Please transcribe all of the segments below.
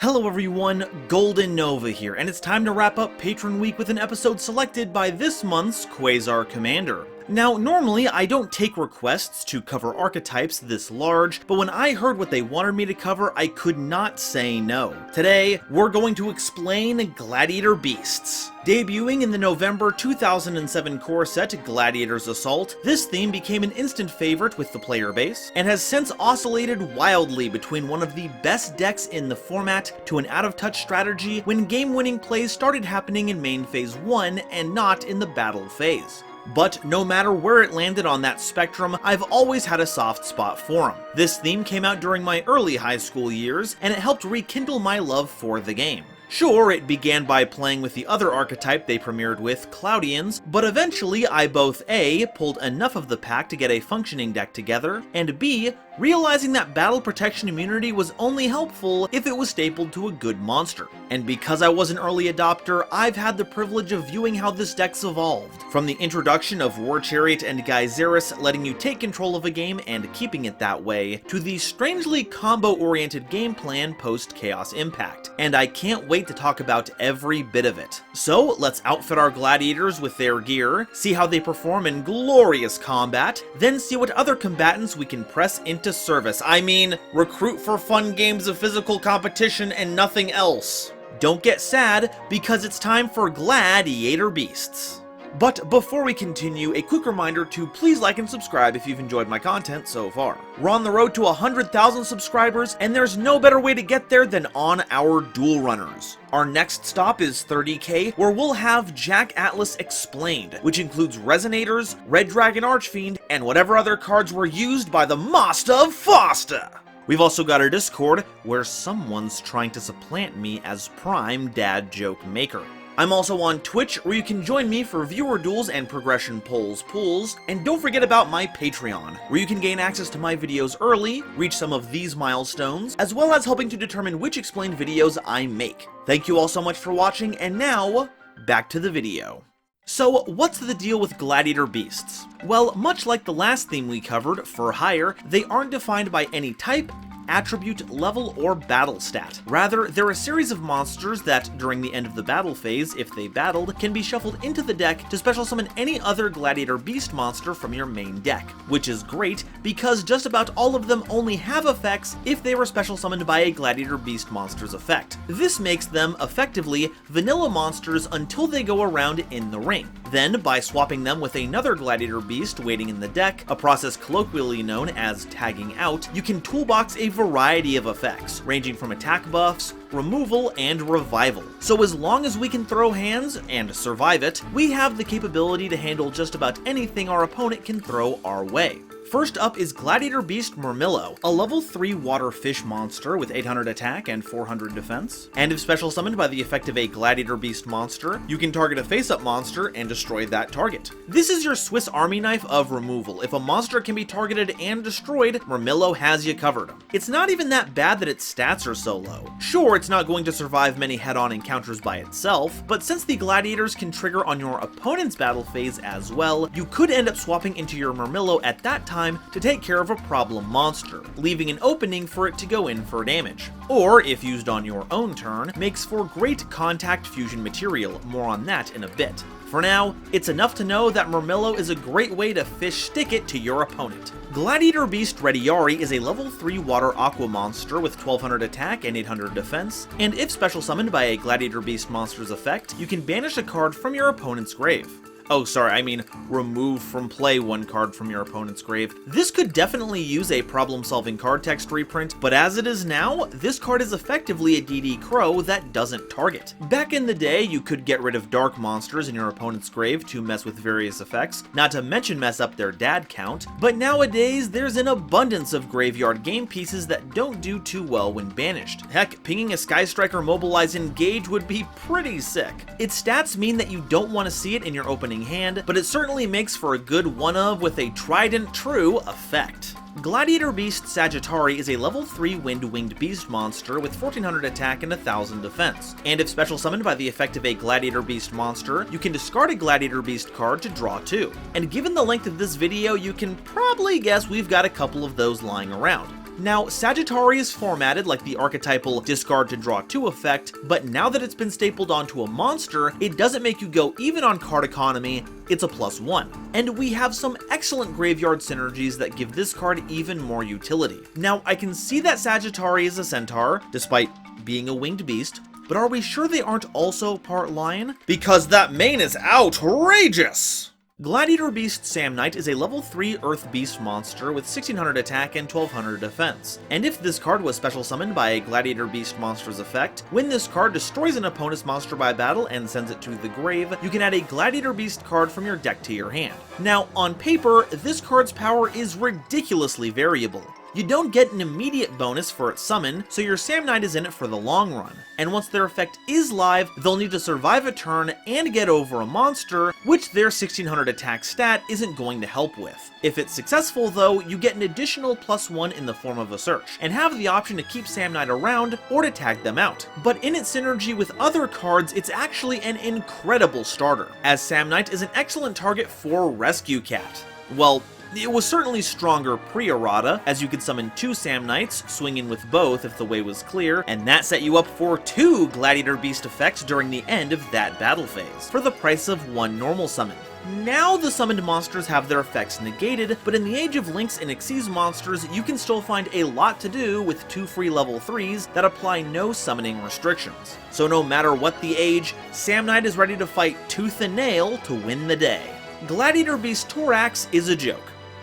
Hello everyone, GoldenNova here, and it's time to wrap up Patron Week with an episode selected by this month's Quasar Commander. Now, normally I don't take requests to cover archetypes this large, but when I heard what they wanted me to cover, I could not say no. Today, we're going to explain Gladiator Beasts. Debuting in the November 2007 core set Gladiator's Assault, this theme became an instant favorite with the player base, and has since oscillated wildly between one of the best decks in the format to an out-of-touch strategy when game-winning plays started happening in main phase 1 and not in the battle phase. But no matter where it landed on that spectrum, I've always had a soft spot for him. This theme came out during my early high school years, and it helped rekindle my love for the game. Sure, it began by playing with the other archetype they premiered with, Cloudians, but eventually I both A, pulled enough of the pack to get a functioning deck together, and B, realizing that battle protection immunity was only helpful if it was stapled to a good monster. And because I was an early adopter, I've had the privilege of viewing how this deck's evolved. From the introduction of War Chariot and Geysiris letting you take control of a game and keeping it that way, to the strangely combo-oriented game plan post-Chaos Impact. And I can't wait to talk about every bit of it. So let's outfit our gladiators with their gear, see how they perform in glorious combat, then see what other combatants we can press into service. I mean, recruit for fun games of physical competition and nothing else. Don't get sad, because it's time for Gladiator Beasts. But before we continue, a quick reminder to please like and subscribe if you've enjoyed my content so far. We're on the road to 100,000 subscribers, and there's no better way to get there than on our duel runners. Our next stop is 30k, where we'll have Jack Atlas Explained, which includes Resonators, Red Dragon Archfiend, and whatever other cards were used by the Master of Foster. We've also got a Discord where someone's trying to supplant me as Prime Dad Joke Maker. I'm also on Twitch, where you can join me for viewer duels and progression polls pools, and don't forget about my Patreon, where you can gain access to my videos early, reach some of these milestones, as well as helping to determine which explained videos I make. Thank you all so much for watching, and now, back to the video. So, what's the deal with Gladiator Beasts? Well, much like the last theme we covered, For Hire, they aren't defined by any type, attribute, level, or battle stat. Rather, they're a series of monsters that, during the end of the battle phase, if they battled, can be shuffled into the deck to special summon any other Gladiator Beast monster from your main deck. Which is great, because just about all of them only have effects if they were special summoned by a Gladiator Beast monster's effect. This makes them, effectively, vanilla monsters until they go around in the ring. Then, by swapping them with another Gladiator Beast waiting in the deck, a process colloquially known as tagging out, you can toolbox a variety of effects, ranging from attack buffs, removal, and revival. So as long as we can throw hands and survive it, we have the capability to handle just about anything our opponent can throw our way. First up is Gladiator Beast Murmillo, a level 3 water fish monster with 800 attack and 400 defense. And if special summoned by the effect of a Gladiator Beast monster, you can target a face-up monster and destroy that target. This is your Swiss Army knife of removal. If a monster can be targeted and destroyed, Murmillo has you covered. It's not even that bad that its stats are so low. Sure, it's not going to survive many head-on encounters by itself, but since the gladiators can trigger on your opponent's battle phase as well, you could end up swapping into your Murmillo at that time to take care of a problem monster, leaving an opening for it to go in for damage. Or, if used on your own turn, makes for great contact fusion material, more on that in a bit. For now, it's enough to know that Murmillo is a great way to fish stick it to your opponent. Gladiator Beast Rediari is a level 3 water aqua monster with 1200 attack and 800 defense, and if special summoned by a Gladiator Beast monster's effect, you can banish a card from your opponent's grave. Oh, sorry, I mean remove from play one card from your opponent's grave. This could definitely use a problem-solving card text reprint, but as it is now, this card is effectively a DD Crow that doesn't target. Back in the day, you could get rid of dark monsters in your opponent's grave to mess with various effects, not to mention mess up their dad count, but nowadays there's an abundance of graveyard game pieces that don't do too well when banished. Heck, pinging a Sky Striker Mobilize Engage would be pretty sick. Its stats mean that you don't want to see it in your opening hand, but it certainly makes for a good one-of with a trident true effect. Gladiator Beast Sagittari is a level 3 Wind-Winged Beast monster with 1400 attack and 1000 defense, and if special summoned by the effect of a Gladiator Beast monster, you can discard a Gladiator Beast card to draw 2. And given the length of this video, you can probably guess we've got a couple of those lying around. Now, Sagittari is formatted like the archetypal discard to draw 2 effect, but now that it's been stapled onto a monster, it doesn't make you go even on card economy, it's a +1. And we have some excellent graveyard synergies that give this card even more utility. Now, I can see that Sagittari is a centaur, despite being a winged beast, but are we sure they aren't also part lion? Because that mane is outrageous! Gladiator Beast Sam Knight is a level 3 Earth Beast monster with 1600 attack and 1200 defense. And if this card was special summoned by a Gladiator Beast monster's effect, when this card destroys an opponent's monster by battle and sends it to the grave, you can add a Gladiator Beast card from your deck to your hand. Now, on paper, this card's power is ridiculously variable. You don't get an immediate bonus for its summon, so your Sam Knight is in it for the long run. And once their effect is live, they'll need to survive a turn and get over a monster, which their 1600 attack stat isn't going to help with. If it's successful though, you get an additional +1 in the form of a search, and have the option to keep Sam Knight around or to tag them out. But in its synergy with other cards, it's actually an incredible starter, as Sam Knight is an excellent target for Rescue Cat. Well, it was certainly stronger pre-errata, as you could summon 2 Sam Knights, swing in with both if the way was clear, and that set you up for 2 Gladiator Beast effects during the end of that battle phase, for the price of 1 normal summon. Now the summoned monsters have their effects negated, but in the age of Lynx and Xyz monsters, you can still find a lot to do with 2 free level 3s that apply no summoning restrictions. So no matter what the age, Sam Knight is ready to fight tooth and nail to win the day. Gladiator Beast Thorax is a joke.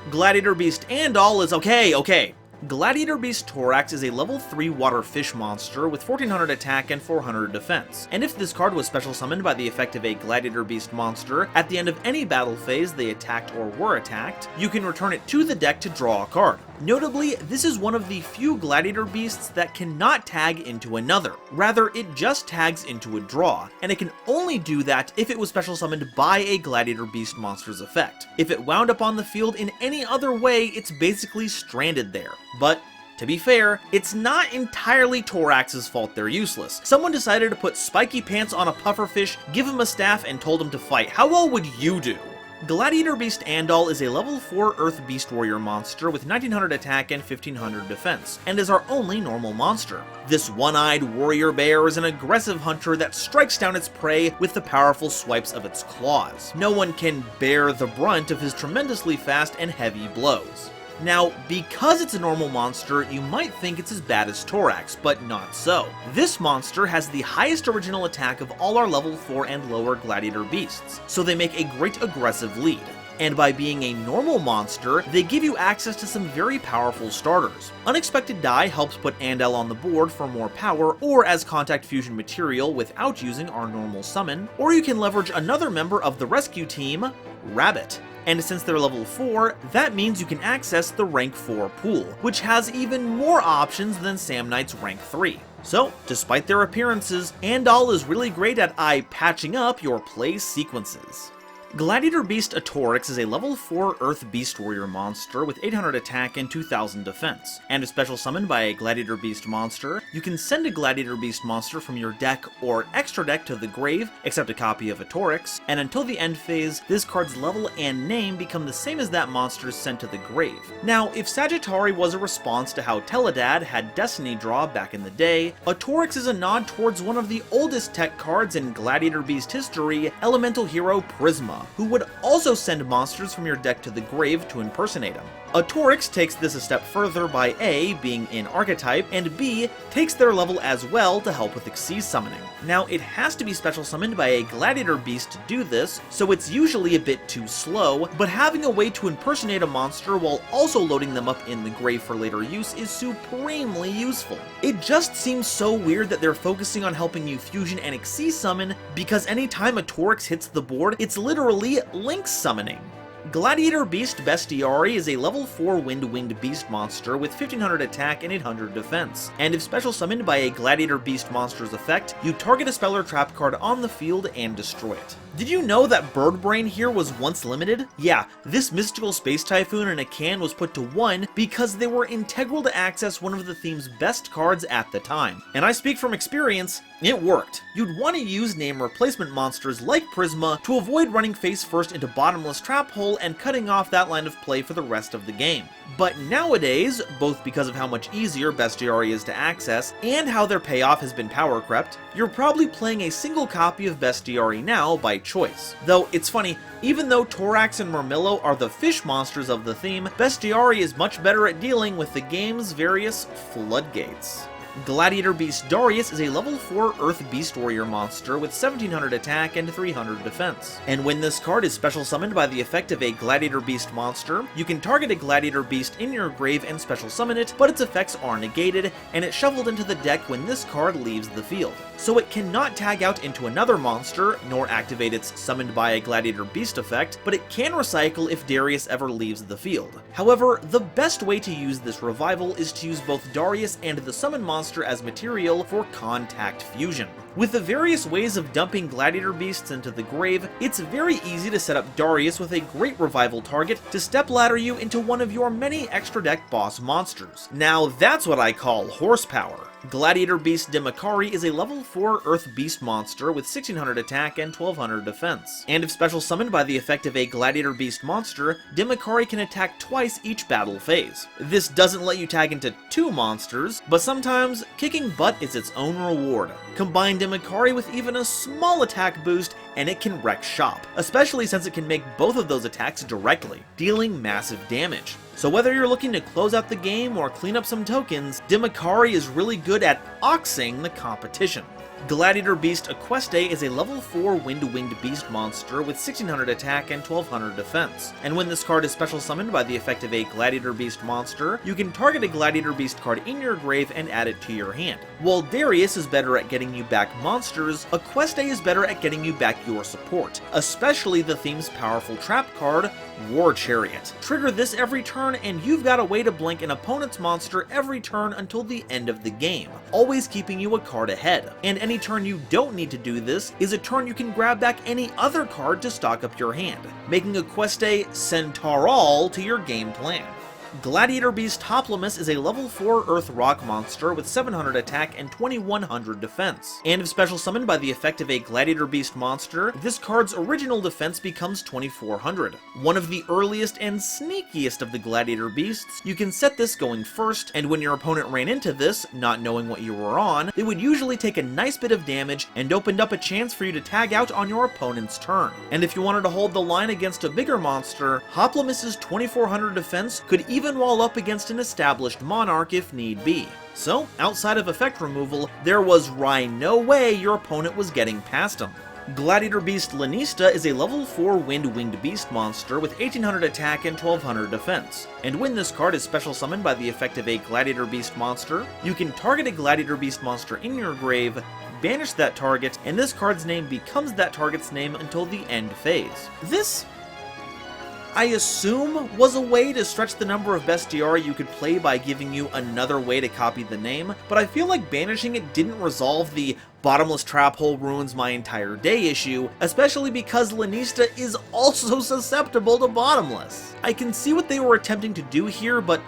Gladiator Beast Andal is okay. Gladiator Beast Thorax is a level 3 water fish monster with 1400 attack and 400 defense, and if this card was special summoned by the effect of a Gladiator Beast monster, at the end of any battle phase they attacked or were attacked, you can return it to the deck to draw a card. Notably, this is one of the few Gladiator Beasts that cannot tag into another. Rather, it just tags into a draw, and it can only do that if it was special summoned by a Gladiator Beast monster's effect. If it wound up on the field in any other way, it's basically stranded there. But to be fair, it's not entirely Thorax's fault they're useless. Someone decided to put spiky pants on a pufferfish, give him a staff, and told him to fight. How well would you do? Gladiator Beast Andal is a level 4 Earth Beast Warrior monster with 1900 attack and 1500 defense, and is our only normal monster. This one-eyed warrior bear is an aggressive hunter that strikes down its prey with the powerful swipes of its claws. No one can bear the brunt of his tremendously fast and heavy blows. Now, because it's a normal monster, you might think it's as bad as Thorax, but not so. This monster has the highest original attack of all our level 4 and lower Gladiator Beasts, so they make a great aggressive lead. And by being a normal monster, they give you access to some very powerful starters. Unexpected Die helps put Andal on the board for more power, or as contact fusion material without using our normal summon, or you can leverage another member of the rescue team, Rabbit. And since they're level 4, that means you can access the rank 4 pool, which has even more options than Sam Knight's rank 3. So, despite their appearances, Andal is really great at eye-patching up your play sequences. Gladiator Beast Atorix is a level 4 Earth Beast Warrior monster with 800 attack and 2000 defense, and if special summoned by a Gladiator Beast monster, you can send a Gladiator Beast monster from your deck or extra deck to the grave, except a copy of Atorix, and until the end phase, this card's level and name become the same as that monster's sent to the grave. Now, if Sagittari was a response to how Teledad had Destiny Draw back in the day, Atorix is a nod towards one of the oldest tech cards in Gladiator Beast history, Elemental Hero Prisma, who would also send monsters from your deck to the grave to impersonate him. Atorix takes this a step further by A, being in Archetype, and B, takes their level as well to help with Xyz summoning. Now, it has to be special summoned by a Gladiator Beast to do this, so it's usually a bit too slow, but having a way to impersonate a monster while also loading them up in the grave for later use is supremely useful. It just seems so weird that they're focusing on helping you fusion and Xyz summon, because anytime Atorix hits the board, it's literally Lynx summoning. Gladiator Beast Bestiari is a level 4 Wind-Winged Beast monster with 1500 attack and 800 defense, and if special summoned by a Gladiator Beast monster's effect, you target a spell or trap card on the field and destroy it. Did you know that Bird Brain here was once limited? Yeah, this mystical space typhoon in a can was put to 1 because they were integral to access one of the theme's best cards at the time. And I speak from experience, it worked. You'd want to use name replacement monsters like Prisma to avoid running face first into Bottomless Trap Hole and cutting off that line of play for the rest of the game. But nowadays, both because of how much easier Bestiari is to access, and how their payoff has been power crept, you're probably playing a single copy of Bestiari now by choice. Though, it's funny, even though Thorax and Murmillo are the fish monsters of the theme, Bestiari is much better at dealing with the game's various floodgates. Gladiator Beast Darius is a level 4 Earth Beast Warrior monster with 1700 attack and 300 defense. And when this card is special summoned by the effect of a Gladiator Beast monster, you can target a Gladiator Beast in your grave and special summon it, but its effects are negated, and it's shuffled into the deck when this card leaves the field. So it cannot tag out into another monster, nor activate its summoned by a Gladiator Beast effect, but it can recycle if Darius ever leaves the field. However, the best way to use this revival is to use both Darius and the summon monster as material for contact fusion. With the various ways of dumping Gladiator Beasts into the grave, it's very easy to set up Darius with a great revival target to stepladder you into one of your many extra deck boss monsters. Now that's what I call horsepower. Gladiator Beast Demakari is a level 4 Earth Beast monster with 1600 attack and 1200 defense. And if special summoned by the effect of a Gladiator Beast monster, Demakari can attack twice each battle phase. This doesn't let you tag into 2 monsters, but sometimes kicking butt is its own reward. Combine Demakari with even a small attack boost and it can wreck shop, especially since it can make both of those attacks directly, dealing massive damage. So whether you're looking to close out the game or clean up some tokens, Demakari is really good at oxing the competition. Gladiator Beast Equeste is a level 4 Wind-Winged Beast monster with 1600 attack and 1200 defense. And when this card is special summoned by the effect of a Gladiator Beast monster, you can target a Gladiator Beast card in your grave and add it to your hand. While Darius is better at getting you back monsters, Equeste is better at getting you back your support, especially the theme's powerful trap card, War Chariot. Trigger this every turn and you've got a way to blink an opponent's monster every turn until the end of the game, always keeping you a card ahead. And any turn you don't need to do this is a turn you can grab back any other card to stock up your hand, making Equeste central to your game plan. Gladiator Beast Hoplomys is a level 4 Earth Rock monster with 700 attack and 2100 defense. And if special summoned by the effect of a Gladiator Beast monster, this card's original defense becomes 2400. One of the earliest and sneakiest of the Gladiator Beasts, you can set this going first, and when your opponent ran into this, not knowing what you were on, they would usually take a nice bit of damage and opened up a chance for you to tag out on your opponent's turn. And if you wanted to hold the line against a bigger monster, Hoplomys's 2400 defense could even wall up against an established monarch if need be. So, outside of effect removal, there was no way your opponent was getting past him. Gladiator Beast Lanista is a level 4 Wind-Winged Beast monster with 1800 attack and 1200 defense. And when this card is special summoned by the effect of a Gladiator Beast monster, you can target a Gladiator Beast monster in your grave, banish that target, and this card's name becomes that target's name until the end phase. This, I assume, was a way to stretch the number of Bestiari you could play by giving you another way to copy the name, but I feel like banishing it didn't resolve the bottomless trap hole ruins my entire day issue, especially because Lanista is also susceptible to bottomless. I can see what they were attempting to do here, but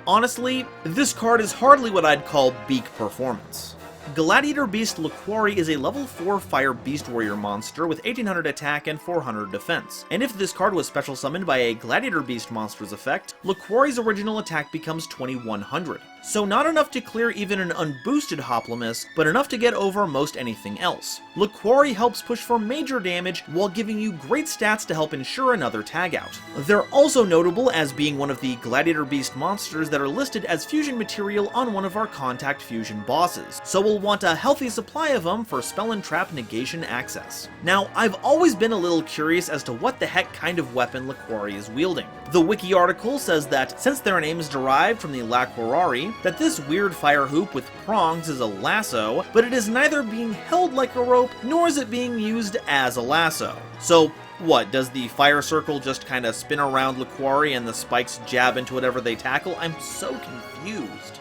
honestly, this card is hardly what I'd call peak performance. Gladiator Beast Laquari is a level 4 Fire Beast Warrior monster with 1800 attack and 400 defense. And if this card was special summoned by a Gladiator Beast monster's effect, Laquari's original attack becomes 2100. So not enough to clear even an unboosted Hoplomys, but enough to get over most anything else. Laquari helps push for major damage while giving you great stats to help ensure another tag out. They're also notable as being one of the Gladiator Beast monsters that are listed as fusion material on one of our contact fusion bosses, so we'll want a healthy supply of them for spell and trap negation access. Now, I've always been a little curious as to what the heck kind of weapon Laquari is wielding. The wiki article says that since their name is derived from the Laquarari, that this weird fire hoop with prongs is a lasso, but it is neither being held like a rope, nor is it being used as a lasso. So, what, does the fire circle just kinda spin around Laquari and the spikes jab into whatever they tackle? I'm so confused.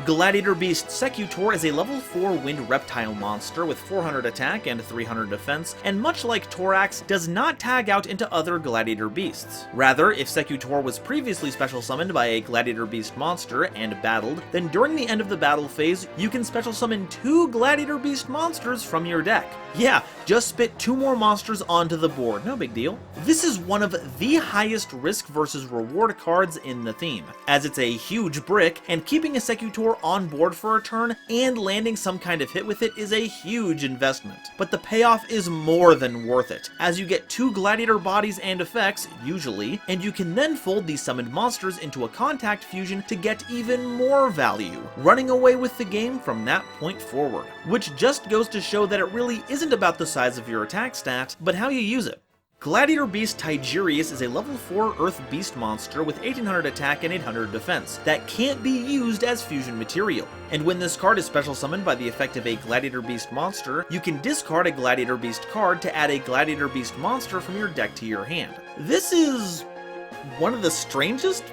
Gladiator Beast Secutor is a level 4 wind reptile monster with 400 attack and 300 defense, and much like Thorax, does not tag out into other Gladiator Beasts. Rather, if Secutor was previously special summoned by a Gladiator Beast monster and battled, then during the end of the battle phase, you can special summon 2 Gladiator Beast monsters from your deck. Yeah, just spit 2 more monsters onto the board, no big deal. This is one of the highest risk versus reward cards in the theme, as it's a huge brick, and keeping a Secutor on board for a turn and landing some kind of hit with it is a huge investment. But the payoff is more than worth it, as you get 2 Gladiator bodies and effects, usually, and you can then fold these summoned monsters into a contact fusion to get even more value, running away with the game from that point forward. Which just goes to show that it really isn't about the size of your attack stat, but how you use it. Gladiator Beast Tigerius is a level 4 Earth Beast monster with 1800 attack and 800 defense that can't be used as fusion material. And when this card is special summoned by the effect of a Gladiator Beast monster, you can discard a Gladiator Beast card to add a Gladiator Beast monster from your deck to your hand. This is one of the strangest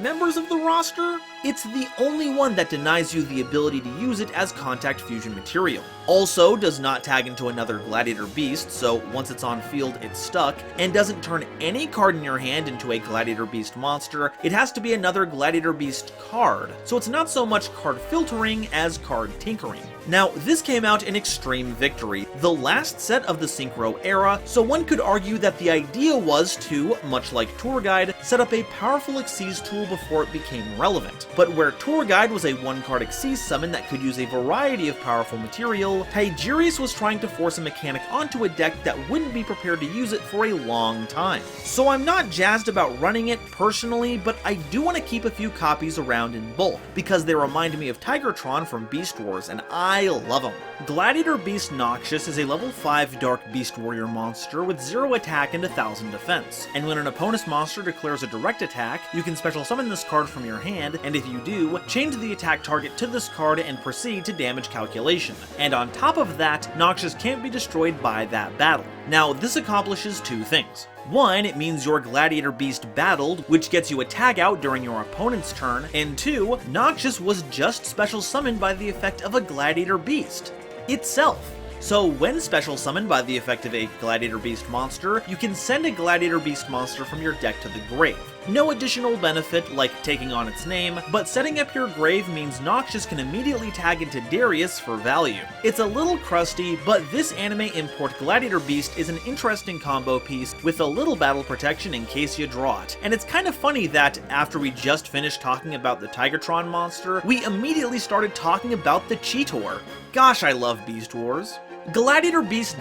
members of the roster. It's the only one that denies you the ability to use it as contact fusion material. Also does not tag into another Gladiator Beast, so once it's on field it's stuck, and doesn't turn any card in your hand into a Gladiator Beast monster. It has to be another Gladiator Beast card, so it's not so much card filtering as card tinkering. Now, this came out in Extreme Victory, the last set of the Synchro era, so one could argue that the idea was to, much like Tour Guide, set up a powerful Xyz tool before it became relevant. But where Tour Guide was a one-card Xyz summon that could use a variety of powerful material, Tigerius was trying to force a mechanic onto a deck that wouldn't be prepared to use it for a long time. So I'm not jazzed about running it personally, but I do want to keep a few copies around in bulk, because they remind me of Tigertron from Beast Wars, and I love them. Gladiator Beast Noxious is a level 5 Dark Beast Warrior monster with 0 attack and 1000 defense, and when an opponent's monster declares a direct attack, you can special summon this card from your hand, and if you do, change the attack target to this card and proceed to damage calculation. And on top of that, Noxious can't be destroyed by that battle. Now, this accomplishes 2 things. 1, it means your Gladiator Beast battled, which gets you a tag out during your opponent's turn, and 2, Noxious was just special summoned by the effect of a Gladiator Beast itself. So when special summoned by the effect of a Gladiator Beast monster, you can send a Gladiator Beast monster from your deck to the grave. No additional benefit like taking on its name, but setting up your grave means Noxious can immediately tag into Darius for value. It's a little crusty, but this anime import Gladiator Beast is an interesting combo piece with a little battle protection in case you draw it. And it's kind of funny that after we just finished talking about the Tigertron monster, we immediately started talking about the Cheetor. Gosh, I love Beast Wars. Gladiator Beast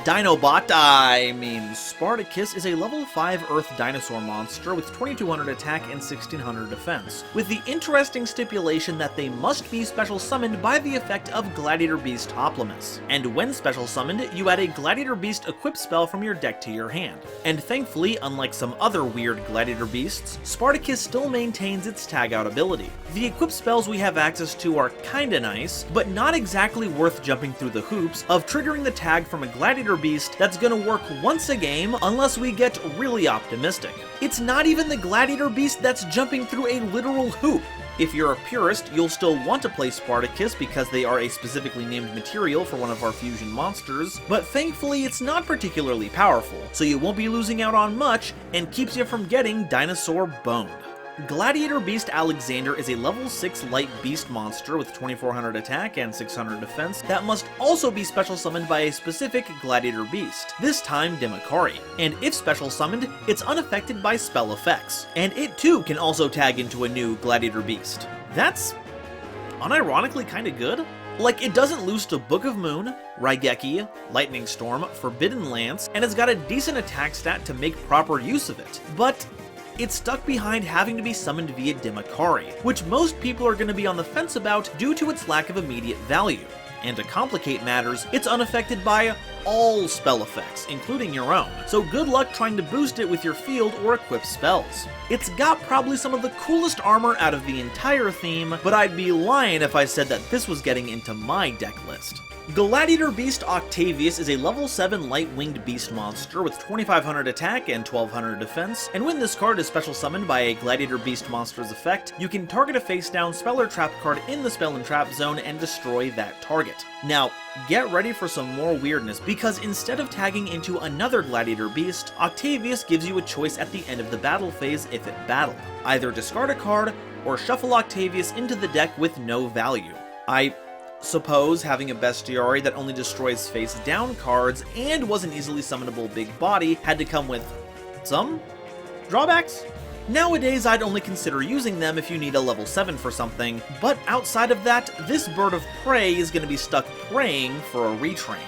Spartacus is a level 5 Earth dinosaur monster with 2200 attack and 1600 defense, with the interesting stipulation that they must be special summoned by the effect of Gladiator Beast Hoplimus. And when special summoned, you add a Gladiator Beast equip spell from your deck to your hand. And thankfully, unlike some other weird Gladiator Beasts, Spartacus still maintains its tag out ability. The equip spells we have access to are kinda nice, but not exactly worth jumping through the hoops of triggering the tag from a Gladiator Beast that's gonna work once a game unless we get really optimistic. It's not even the Gladiator Beast that's jumping through a literal hoop. If you're a purist, you'll still want to play Spartacus because they are a specifically named material for one of our fusion monsters, but thankfully it's not particularly powerful, so you won't be losing out on much and keeps you from getting dinosaur boned. Gladiator Beast Alexander is a level 6 light beast monster with 2400 attack and 600 defense that must also be special summoned by a specific Gladiator Beast, this time Demakari. And if special summoned, it's unaffected by spell effects, and it too can also tag into a new Gladiator Beast. That's unironically kinda good. Like, it doesn't lose to Book of Moon, Raigeki, Lightning Storm, Forbidden Lance, and it's got a decent attack stat to make proper use of it, but it's stuck behind having to be summoned via Demakari, which most people are going to be on the fence about due to its lack of immediate value. And to complicate matters, it's unaffected by all spell effects, including your own, so good luck trying to boost it with your field or equip spells. It's got probably some of the coolest armor out of the entire theme, but I'd be lying if I said that this was getting into my deck list. Gladiator Beast Octavius is a level 7 light-winged beast monster with 2500 attack and 1200 defense, and when this card is special summoned by a Gladiator Beast monster's effect, you can target a face-down spell or trap card in the spell and trap zone and destroy that target. Now, get ready for some more weirdness, because instead of tagging into another Gladiator Beast, Octavius gives you a choice at the end of the battle phase if it battled. Either discard a card, or shuffle Octavius into the deck with no value. I suppose having a bestiary that only destroys face-down cards and was an easily summonable big body had to come with some drawbacks? Nowadays, I'd only consider using them if you need a level 7 for something, but outside of that, this bird of prey is going to be stuck praying for a retrain.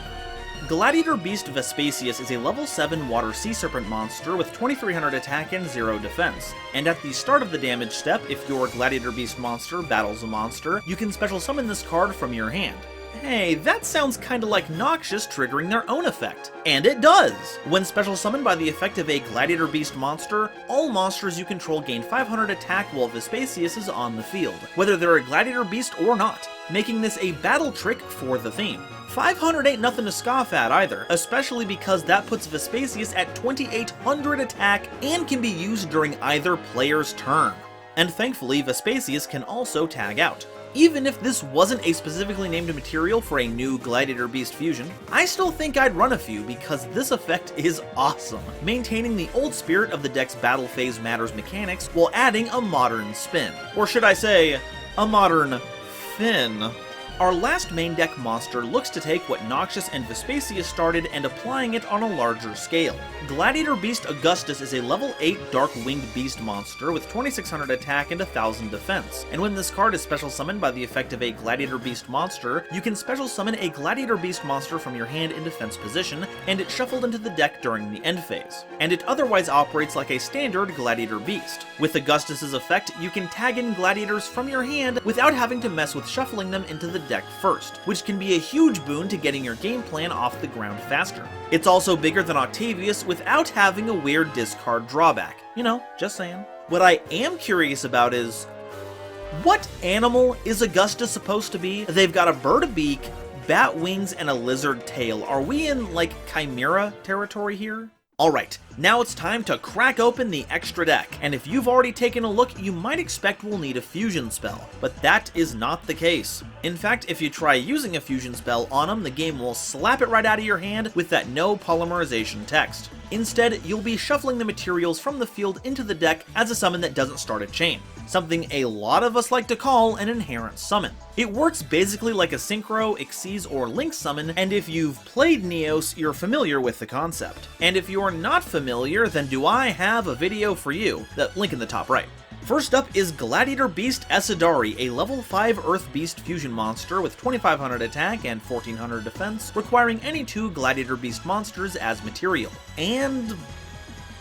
Gladiator Beast Vespasius is a level 7 water sea serpent monster with 2300 attack and 0 defense, and at the start of the damage step, if your Gladiator Beast monster battles a monster, you can special summon this card from your hand. Hey, that sounds kinda like Noxious triggering their own effect. And it does! When special summoned by the effect of a Gladiator Beast monster, all monsters you control gain 500 attack while Vespasius is on the field, whether they're a Gladiator Beast or not, making this a battle trick for the theme. 500 ain't nothing to scoff at either, especially because that puts Vespasius at 2800 attack and can be used during either player's turn. And thankfully, Vespasius can also tag out. Even if this wasn't a specifically named material for a new Gladiator Beast fusion, I still think I'd run a few because this effect is awesome, maintaining the old spirit of the deck's battle phase matters mechanics while adding a modern spin. Or should I say, a modern fin. Our last main deck monster looks to take what Noxious and Vespasius started and applying it on a larger scale. Gladiator Beast Augustus is a level 8 dark winged beast monster with 2600 attack and 1000 defense, and when this card is special summoned by the effect of a Gladiator Beast monster, you can special summon a Gladiator Beast monster from your hand in defense position, and it's shuffled into the deck during the end phase. And it otherwise operates like a standard Gladiator Beast. With Augustus's effect, you can tag in gladiators from your hand without having to mess with shuffling them into the deck first, which can be a huge boon to getting your game plan off the ground faster. It's also bigger than Octavius without having a weird discard drawback. You know, just saying. What I am curious about is, what animal is Augustus supposed to be? They've got a bird beak, bat wings, and a lizard tail. Are we in, like, Chimera territory here? Alright, now it's time to crack open the extra deck, and if you've already taken a look, you might expect we'll need a fusion spell, but that is not the case. In fact, if you try using a fusion spell on them, the game will slap it right out of your hand with that no polymerization text. Instead, you'll be shuffling the materials from the field into the deck as a summon that doesn't start a chain, something a lot of us like to call an inherent summon. It works basically like a Synchro, Xyz, or Link summon, and if you've played Neos, you're familiar with the concept. And if you're not familiar, then do I have a video for you, the link in the top right. First up is Gladiator Beast Esadari, a level 5 Earth Beast fusion monster with 2500 attack and 1400 defense, requiring any 2 Gladiator Beast monsters as material. And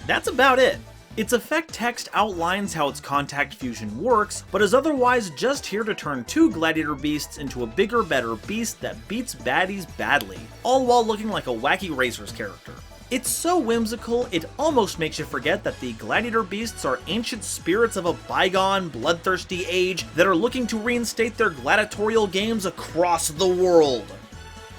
that's about it. Its effect text outlines how its contact fusion works, but is otherwise just here to turn 2 Gladiator Beasts into a bigger, better beast that beats baddies badly, all while looking like a wacky racers character. It's so whimsical, it almost makes you forget that the Gladiator Beasts are ancient spirits of a bygone, bloodthirsty age that are looking to reinstate their gladiatorial games across the world.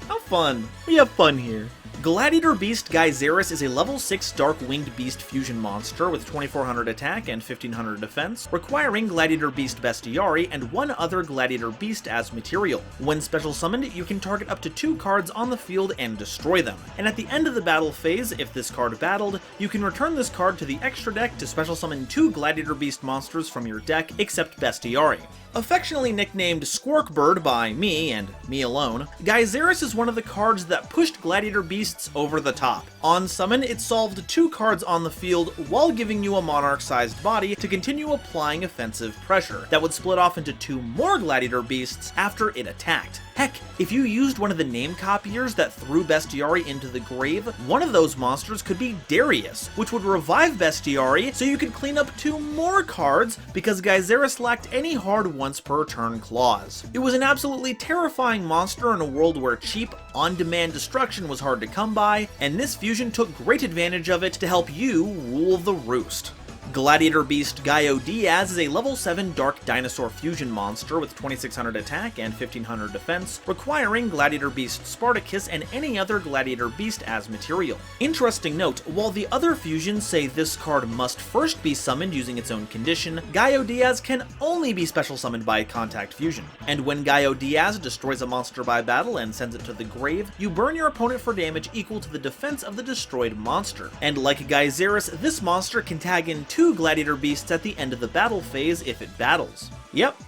How fun. We have fun here. Gladiator Beast Geyseris is a level 6 Dark Winged Beast fusion monster with 2400 attack and 1500 defense, requiring Gladiator Beast Bestiary and 1 other Gladiator Beast as material. When special summoned, you can target up to 2 cards on the field and destroy them. And at the end of the battle phase, if this card battled, you can return this card to the extra deck to special summon 2 Gladiator Beast monsters from your deck, except Bestiary. Affectionately nicknamed Squirkbird by me, and me alone, Geyseris is one of the cards that pushed Gladiator Beasts over the top. On summon, it solved 2 cards on the field while giving you a monarch-sized body to continue applying offensive pressure that would split off into 2 more Gladiator Beasts after it attacked. Heck, if you used one of the name copiers that threw Bestiary into the grave, one of those monsters could be Darius, which would revive Bestiary so you could clean up 2 more cards because Geyseris lacked any hard once per turn clause. It was an absolutely terrifying monster in a world where cheap, on-demand destruction was hard to come by, and this fusion took great advantage of it to help you rule the roost. Gladiator Beast Yugioh Diaz is a level 7 Dark Dinosaur Fusion monster with 2600 attack and 1500 defense, requiring Gladiator Beast Spartacus and any other Gladiator Beast as material. Interesting note, while the other fusions say this card must first be summoned using its own condition, Yugioh Diaz can only be special summoned by contact fusion. And when Yugioh Diaz destroys a monster by battle and sends it to the grave, you burn your opponent for damage equal to the defense of the destroyed monster. And like Gyzarus, this monster can tag in 2 Gladiator Beasts at the end of the battle phase if it battles. Yep,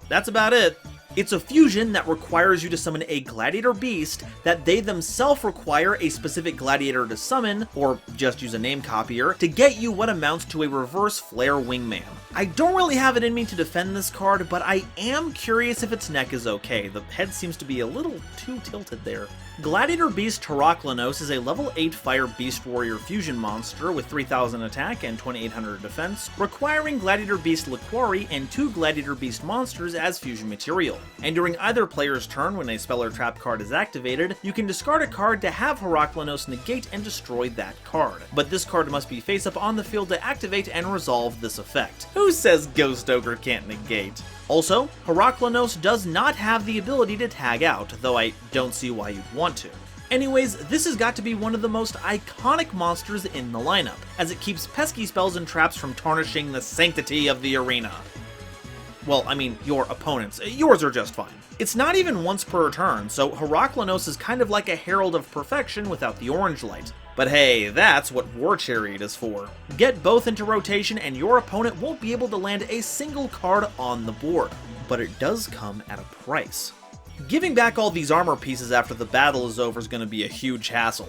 that's about it. It's a fusion that requires you to summon a Gladiator Beast that they themselves require a specific Gladiator to summon, or just use a name copier, to get you what amounts to a reverse Flare Wingman. I don't really have it in me to defend this card, but I am curious if its neck is okay. The head seems to be a little too tilted there. Gladiator Beast Heraklinos is a level 8 Fire Beast Warrior fusion monster with 3000 attack and 2800 defense, requiring Gladiator Beast Liquari and 2 Gladiator Beast monsters as fusion material. And during either player's turn when a spell or trap card is activated, you can discard a card to have Heraklinos negate and destroy that card. But this card must be face up on the field to activate and resolve this effect. Who says Ghost Ogre can't negate? Also, Heraklinos does not have the ability to tag out, though I don't see why you'd want to. Anyways, this has got to be one of the most iconic monsters in the lineup, as it keeps pesky spells and traps from tarnishing the sanctity of the arena. Well, I mean, your opponents. Yours are just fine. It's not even once per turn, so Heraklinos is kind of like a Herald of Perfection without the orange light. But hey, that's what War Chariot is for. Get both into rotation and your opponent won't be able to land a single card on the board. But it does come at a price. Giving back all these armor pieces after the battle is over is going to be a huge hassle.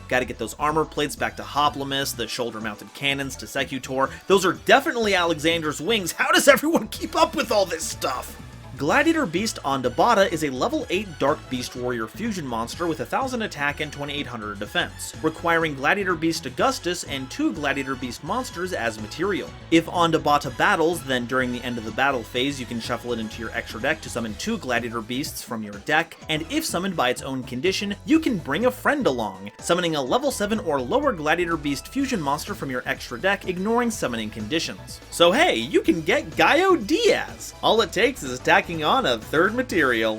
Gotta get those armor plates back to Hoplimus, the shoulder-mounted cannons to Secutor. Those are definitely Alexander's wings. How does everyone keep up with all this stuff? Gladiator Beast Ondabata is a level 8 Dark Beast Warrior fusion monster with 1000 attack and 2800 defense, requiring Gladiator Beast Augustus and 2 Gladiator Beast monsters as material. If Ondabata battles, then during the end of the battle phase you can shuffle it into your extra deck to summon 2 Gladiator Beasts from your deck, and if summoned by its own condition, you can bring a friend along, summoning a level 7 or lower Gladiator Beast fusion monster from your extra deck, ignoring summoning conditions. So hey, you can get Yugioh Diaz! All it takes is attacking on a third material.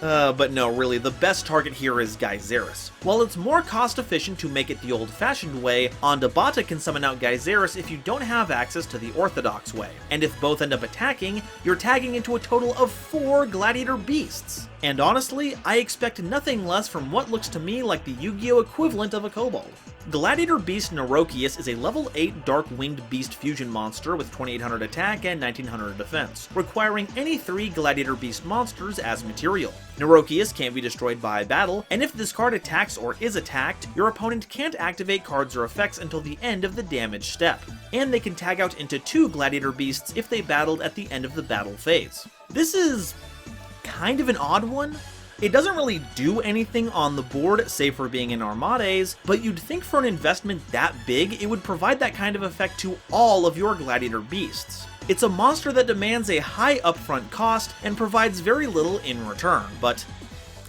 But no, really, the best target here is Gyzarus. While it's more cost efficient to make it the old-fashioned way, Ondabata can summon out Gyzarus if you don't have access to the orthodox way. And if both end up attacking, you're tagging into a total of 4 Gladiator Beasts. And honestly, I expect nothing less from what looks to me like the Yu-Gi-Oh equivalent of a Kobold. Gladiator Beast Neurochius is a level 8 Dark Winged Beast fusion monster with 2800 attack and 1900 defense, requiring any 3 Gladiator Beast monsters as material. Neurochius can't be destroyed by battle, and if this card attacks or is attacked, your opponent can't activate cards or effects until the end of the damage step, and they can tag out into 2 Gladiator Beasts if they battled at the end of the battle phase. This is kind of an odd one. It doesn't really do anything on the board, save for being in Armades, but you'd think for an investment that big, it would provide that kind of effect to all of your Gladiator Beasts. It's a monster that demands a high upfront cost and provides very little in return, but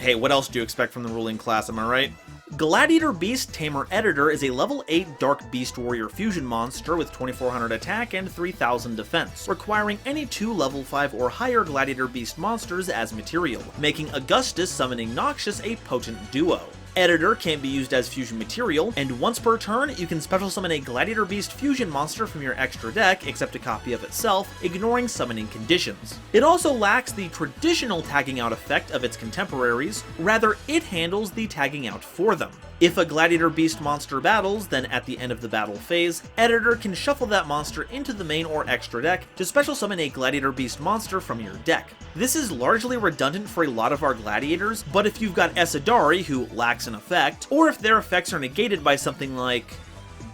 hey, what else do you expect from the ruling class, am I right? Gladiator Beast Tamer Editor is a level 8 Dark Beast Warrior fusion monster with 2400 attack and 3000 defense, requiring any 2 level 5 or higher Gladiator Beast monsters as material, making Augustus summoning Noxious a potent duo. Editor can't be used as fusion material, and once per turn, you can special summon a Gladiator Beast fusion monster from your extra deck, except a copy of itself, ignoring summoning conditions. It also lacks the traditional tagging out effect of its contemporaries, rather it handles the tagging out for them. If a Gladiator Beast monster battles, then at the end of the battle phase, Editor can shuffle that monster into the main or extra deck to special summon a Gladiator Beast monster from your deck. This is largely redundant for a lot of our Gladiators, but if you've got Esadari, who lacks an effect, or if their effects are negated by something like,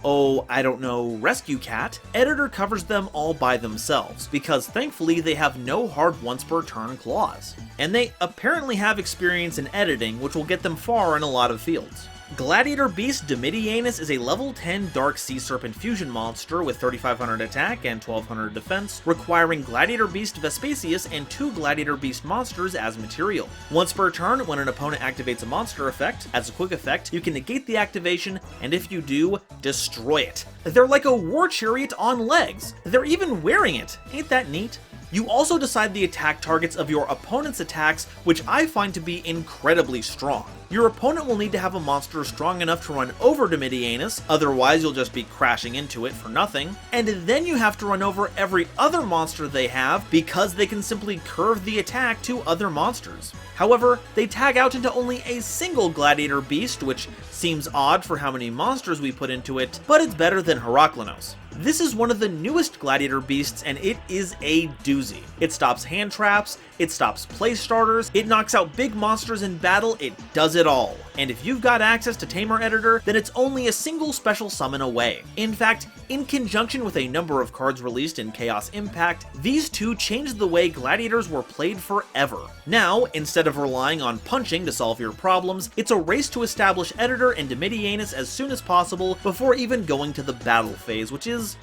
oh, I don't know, Rescue Cat, Editor covers them all by themselves, because thankfully they have no hard once per turn clause. And they apparently have experience in editing, which will get them far in a lot of fields. Gladiator Beast Domitianus is a level 10 Dark Sea Serpent fusion monster with 3500 attack and 1200 defense, requiring Gladiator Beast Vespasius and 2 Gladiator Beast monsters as material. Once per turn, when an opponent activates a monster effect, as a quick effect, you can negate the activation, and if you do, destroy it. They're like a war chariot on legs. They're even wearing it. Ain't that neat? You also decide the attack targets of your opponent's attacks, which I find to be incredibly strong. Your opponent will need to have a monster strong enough to run over Domitianus, otherwise you'll just be crashing into it for nothing, and then you have to run over every other monster they have because they can simply curve the attack to other monsters. However, they tag out into only a single Gladiator Beast, which seems odd for how many monsters we put into it, but it's better than Heraklinos. This is one of the newest Gladiator Beasts, and it is a doozy. It stops hand traps, it stops play starters, it knocks out big monsters in battle, it does it all. And if you've got access to Tamer Editor, then it's only a single special summon away. In fact, in conjunction with a number of cards released in Chaos Impact, these two changed the way gladiators were played forever. Now, instead of relying on punching to solve your problems, it's a race to establish Editor and Domitianus as soon as possible before even going to the battle phase, which is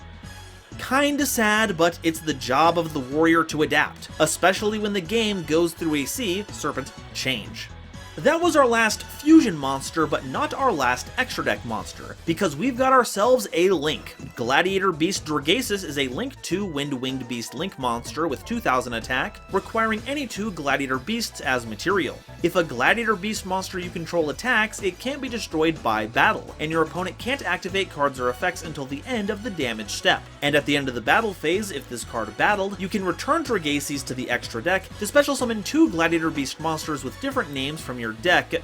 kinda sad, but it's the job of the warrior to adapt, especially when the game goes through a sea serpent change. That was our last fusion monster, but not our last extra deck monster, because we've got ourselves a Link. Gladiator Beast Dragasis is a Link 2 Wind-Winged Beast Link monster with 2000 attack, requiring any 2 Gladiator Beasts as material. If a Gladiator Beast monster you control attacks, it can't be destroyed by battle, and your opponent can't activate cards or effects until the end of the damage step. And at the end of the battle phase, if this card battled, you can return Dragasis to the extra deck to special summon 2 Gladiator Beast monsters with different names from your deck.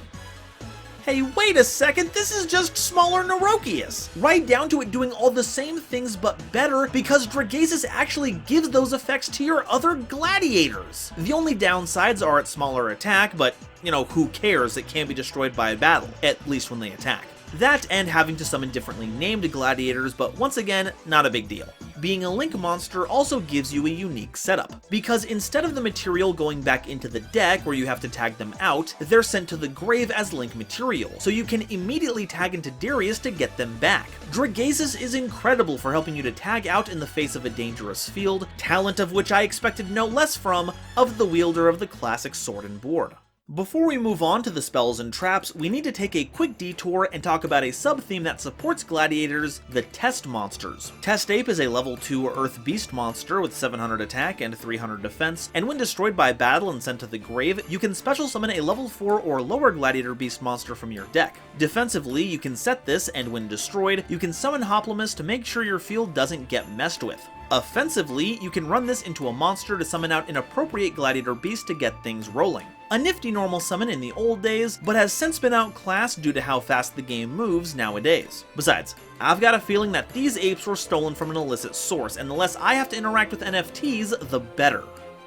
Hey, wait a second, this is just smaller Nerokius! Right down to it doing all the same things but better, because Dragasis actually gives those effects to your other gladiators! The only downsides are its smaller attack, but, you know, who cares, it can't be destroyed by a battle, at least when they attack. That and having to summon differently named gladiators, but once again, not a big deal. Being a Link monster also gives you a unique setup, because instead of the material going back into the deck where you have to tag them out, they're sent to the grave as Link material, so you can immediately tag into Darius to get them back. Dragasis is incredible for helping you to tag out in the face of a dangerous field, talent of which I expected no less from of the wielder of the classic sword and board. Before we move on to the spells and traps, we need to take a quick detour and talk about a sub-theme that supports gladiators, the Test Monsters. Test Ape is a level 2 Earth Beast monster with 700 attack and 300 defense, and when destroyed by battle and sent to the grave, you can special summon a level 4 or lower Gladiator Beast monster from your deck. Defensively, you can set this, and when destroyed, you can summon Hoplimus to make sure your field doesn't get messed with. Offensively, you can run this into a monster to summon out an appropriate Gladiator Beast to get things rolling. A nifty normal summon in the old days, but has since been outclassed due to how fast the game moves nowadays. Besides, I've got a feeling that these apes were stolen from an illicit source, and the less I have to interact with NFTs, the better.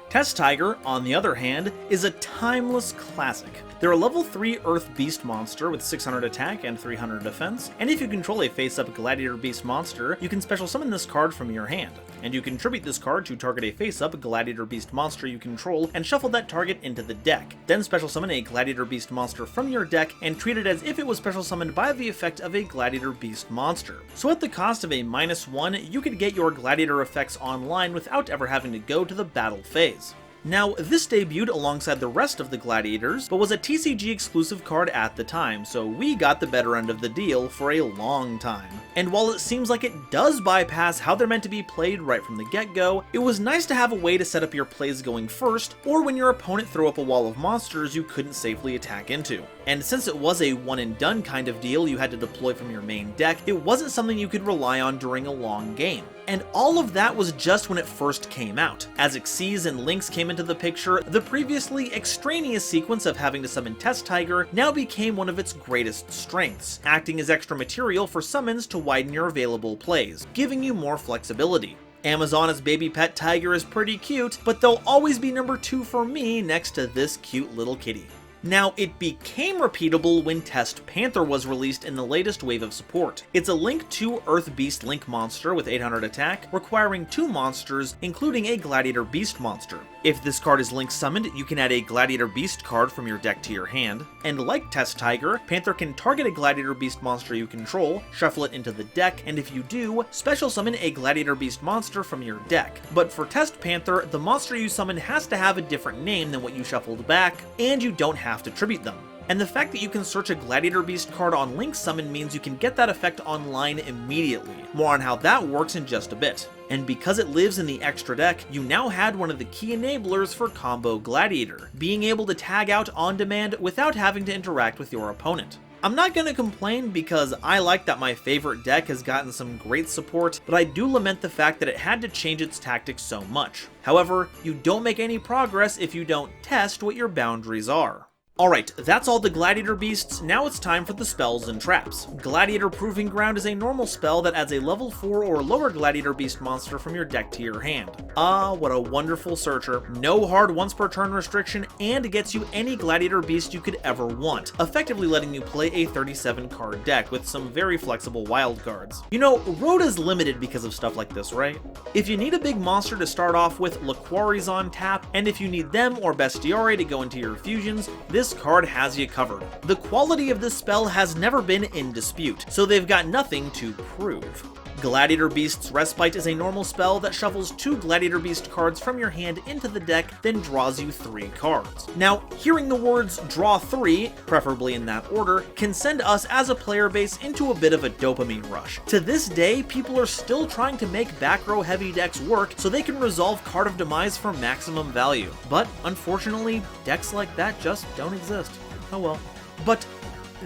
Test Tiger, on the other hand, is a timeless classic. They're a level 3 Earth Beast monster with 600 attack and 300 defense, and if you control a face-up Gladiator Beast monster, you can special summon this card from your hand. And you contribute this card to target a face-up Gladiator Beast monster you control and shuffle that target into the deck. Then special summon a Gladiator Beast monster from your deck and treat it as if it was special summoned by the effect of a Gladiator Beast monster. So at the cost of a -1, you could get your Gladiator effects online without ever having to go to the battle phase. Now, this debuted alongside the rest of the Gladiators, but was a TCG exclusive card at the time, so we got the better end of the deal for a long time. And while it seems like it does bypass how they're meant to be played right from the get-go, it was nice to have a way to set up your plays going first, or when your opponent threw up a wall of monsters you couldn't safely attack into. And since it was a one-and-done kind of deal you had to deploy from your main deck, it wasn't something you could rely on during a long game. And all of that was just when it first came out. As Xyz and Lynx came into the picture, the previously extraneous sequence of having to summon Test Tiger now became one of its greatest strengths, acting as extra material for summons to widen your available plays, giving you more flexibility. Amazon's baby pet tiger is pretty cute, but they'll always be number 2 for me next to this cute little kitty. Now, it became repeatable when Test Panther was released in the latest wave of support. It's a Link 2 Earth Beast Link monster with 800 attack, requiring 2 monsters, including a Gladiator Beast monster. If this card is Link summoned, you can add a Gladiator Beast card from your deck to your hand, and like Test Tiger, Panther can target a Gladiator Beast monster you control, shuffle it into the deck, and if you do, special summon a Gladiator Beast monster from your deck. But for Test Panther, the monster you summon has to have a different name than what you shuffled back, and you don't have to tribute them. And the fact that you can search a Gladiator Beast card on Link Summon means you can get that effect online immediately. More on how that works in just a bit. And because it lives in the extra deck, you now had one of the key enablers for Combo Gladiator, being able to tag out on demand without having to interact with your opponent. I'm not gonna complain because I like that my favorite deck has gotten some great support, but I do lament the fact that it had to change its tactics so much. However, you don't make any progress if you don't test what your boundaries are. Alright, that's all the Gladiator Beasts, now it's time for the spells and traps. Gladiator Proving Ground is a normal spell that adds a level 4 or lower Gladiator Beast monster from your deck to your hand. Ah, what a wonderful searcher. No hard once per turn restriction, and gets you any Gladiator Beast you could ever want, effectively letting you play a 37 card deck with some very flexible wild cards. You know, Road is limited because of stuff like this, right? If you need a big monster to start off with, Laquari's on tap, and if you need them or Bestiare to go into your fusions, this card has you covered. The quality of this spell has never been in dispute, so they've got nothing to prove. Gladiator Beast's Respite is a normal spell that shuffles 2 Gladiator Beast cards from your hand into the deck, then draws you 3 cards. Now, hearing the words draw 3, preferably in that order, can send us as a player base into a bit of a dopamine rush. To this day, people are still trying to make back row heavy decks work so they can resolve Card of Demise for maximum value. But unfortunately, decks like that just don't exist. Oh well. But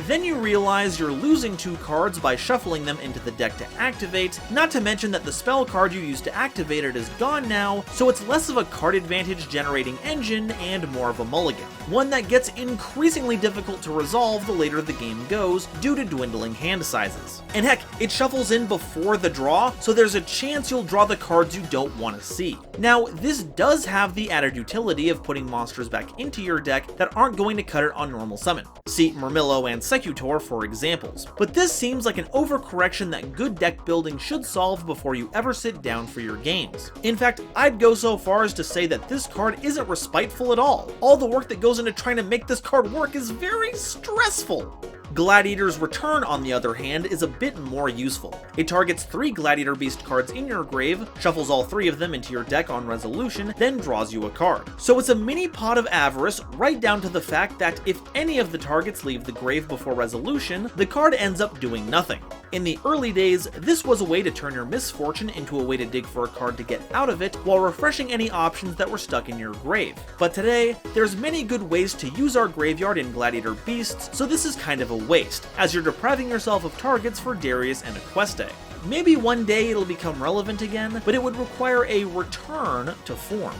then you realize you're losing 2 cards by shuffling them into the deck to activate, not to mention that the spell card you used to activate it is gone now, so it's less of a card advantage generating engine and more of a mulligan. One that gets increasingly difficult to resolve the later the game goes due to dwindling hand sizes. And heck, it shuffles in before the draw, so there's a chance you'll draw the cards you don't want to see. Now, this does have the added utility of putting monsters back into your deck that aren't going to cut it on normal summon. See Murmillo and Secutor for examples, but this seems like an overcorrection that good deck building should solve before you ever sit down for your games. In fact, I'd go so far as to say that this card isn't respiteful at all. All the work that goes into trying to make this card work is very stressful. Gladiator's Return, on the other hand, is a bit more useful. It targets 3 Gladiator Beast cards in your grave, shuffles all 3 of them into your deck on resolution, then draws you a card. So it's a mini pot of avarice, right down to the fact that if any of the targets leave the grave before resolution, the card ends up doing nothing. In the early days, this was a way to turn your misfortune into a way to dig for a card to get out of it while refreshing any options that were stuck in your grave. But today, there's many good ways to use our graveyard in Gladiator Beasts, so this is kind of a waste, as you're depriving yourself of targets for Darius and Equeste. Maybe one day it'll become relevant again, but it would require a return to form.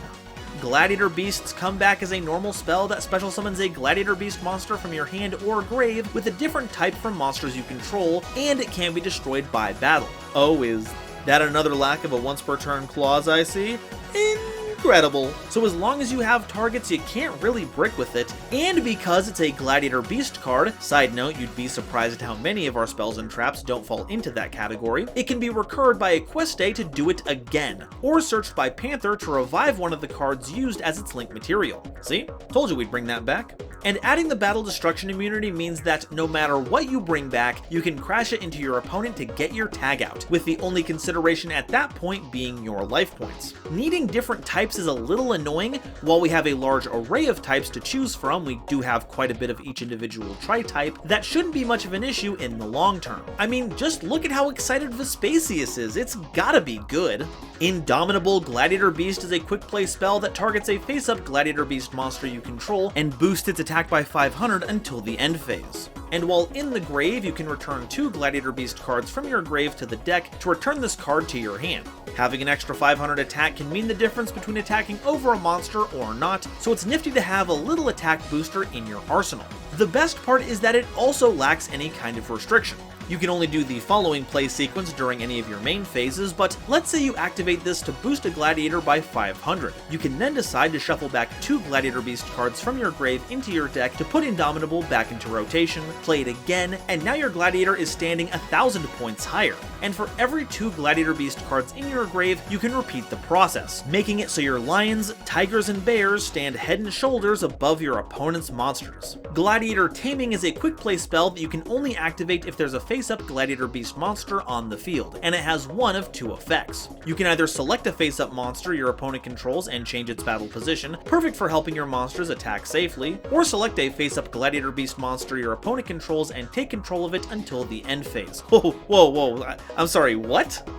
Gladiator Beasts come back as a normal spell that special summons a Gladiator Beast monster from your hand or grave with a different type from monsters you control, and it can be destroyed by battle. Oh, is that another lack of a once per turn clause I see? Incredible. So as long as you have targets, you can't really brick with it, and because it's a Gladiator Beast card, side note, you'd be surprised at how many of our spells and traps don't fall into that category, it can be recurred by Equeste to do it again, or searched by Panther to revive one of the cards used as its link material. See? Told you we'd bring that back. And adding the Battle Destruction immunity means that no matter what you bring back, you can crash it into your opponent to get your tag out, with the only consideration at that point being your life points. Needing different types is a little annoying. While we have a large array of types to choose from, we do have quite a bit of each individual tri-type. That shouldn't be much of an issue in the long term. I mean, just look at how excited Vespasius is, it's gotta be good. Indomitable Gladiator Beast is a quick play spell that targets a face-up Gladiator Beast monster you control and boosts its attack by 500 until the end phase. And while in the grave, you can return 2 Gladiator Beast cards from your grave to the deck to return this card to your hand. Having an extra 500 attack can mean the difference between attacking over a monster or not, so it's nifty to have a little attack booster in your arsenal. The best part is that it also lacks any kind of restriction. You can only do the following play sequence during any of your main phases, but let's say you activate this to boost a Gladiator by 500. You can then decide to shuffle back 2 Gladiator Beast cards from your grave into your deck to put Indomitable back into rotation, play it again, and now your Gladiator is standing 1,000 points higher. And for every 2 Gladiator Beast cards in your grave, you can repeat the process, making it so your lions, tigers, and bears stand head and shoulders above your opponent's monsters. Gladiator Taming is a quick play spell that you can only activate if there's a face-up Gladiator Beast monster on the field, and it has one of 2 effects. You can either select a face-up monster your opponent controls and change its battle position, perfect for helping your monsters attack safely, or select a face-up Gladiator Beast monster your opponent controls and take control of it until the end phase. Whoa, I'm sorry, what?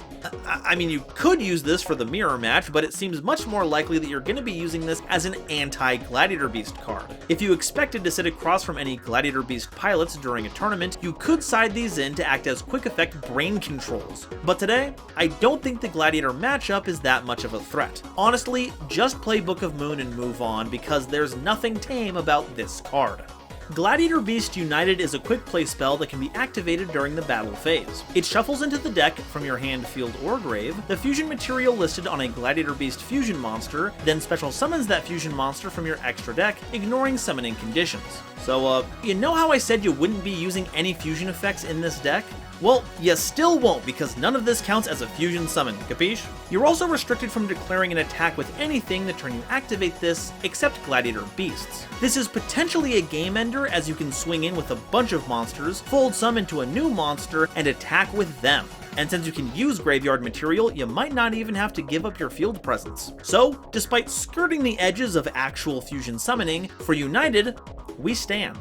I mean, you could use this for the mirror match, but it seems much more likely that you're going to be using this as an anti-Gladiator Beast card. If you expected to sit across from any Gladiator Beast pilots during a tournament, you could side these in to act as quick effect brain controls. But today, I don't think the Gladiator matchup is that much of a threat. Honestly, just play Book of Moon and move on, because there's nothing tame about this card. Gladiator Beast United is a quick play spell that can be activated during the battle phase. It shuffles into the deck from your hand, field, or grave the fusion material listed on a Gladiator Beast fusion monster, then special summons that fusion monster from your extra deck, ignoring summoning conditions. So, you know how I said you wouldn't be using any fusion effects in this deck? Well, you still won't, because none of this counts as a fusion summon, capiche? You're also restricted from declaring an attack with anything the turn you activate this, except Gladiator Beasts. This is potentially a game ender, as you can swing in with a bunch of monsters, fold some into a new monster, and attack with them. And since you can use graveyard material, you might not even have to give up your field presence. So, despite skirting the edges of actual fusion summoning, for United, we stand.